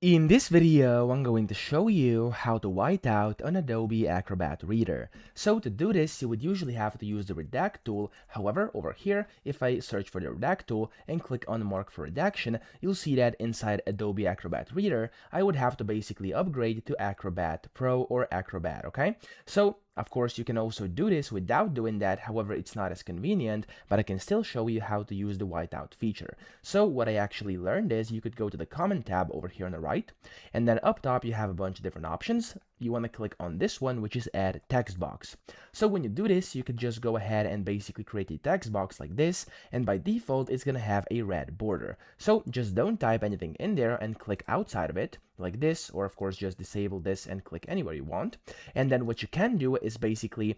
In this video, I'm going to show you how to white out on Adobe Acrobat Reader. So to do this, you would usually have to use the redact tool. However, over here, if I search for the redact tool and click on mark for redaction, you'll see that inside Adobe Acrobat Reader, I would have to basically upgrade to Acrobat Pro or Acrobat, okay? So of course, you can also do this without doing that. However, it's not as convenient, but I can still show you how to use the whiteout feature. So what I actually learned is you could go to the comment tab over here on the right, and then up top you have a bunch of different options. You want to click on this one, which is add text box. So when you do this, you could just go ahead and basically create a text box like this, and by default, it's going to have a red border. So just don't type anything in there and click outside of it like this, or of course just disable this and click anywhere you want. And then what you can do is basically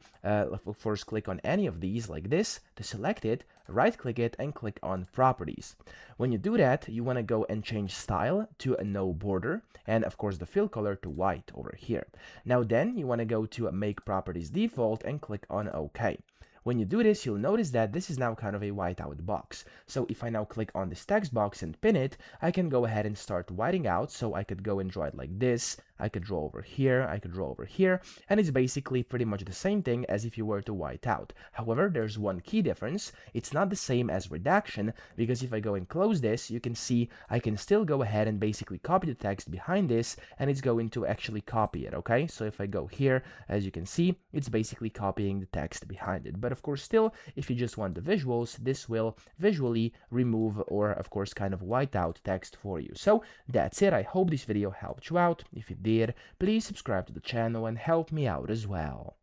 first click on any of these like this to select it, right click it and click on properties. When you do that, you want to go and change style to a no border, and of course the fill color to white over here. Now then you want to go to make properties default and click on OK. When you do this, you'll notice that this is now kind of a whiteout box. So if I now click on this text box and pin it, I can go ahead and start whiting out. So I could go and draw it like this. I could draw over here, I could draw over here, and it's basically pretty much the same thing as if you were to white out. However, there's one key difference. It's not the same as redaction, because if I go and close this, you can see I can still go ahead and basically copy the text behind this, and it's going to actually copy it, okay? So if I go here, as you can see, it's basically copying the text behind it. But of course, still, if you just want the visuals, this will visually remove or, of course, kind of white out text for you. So that's it. I hope this video helped you out. If it did, please subscribe to the channel and help me out as well.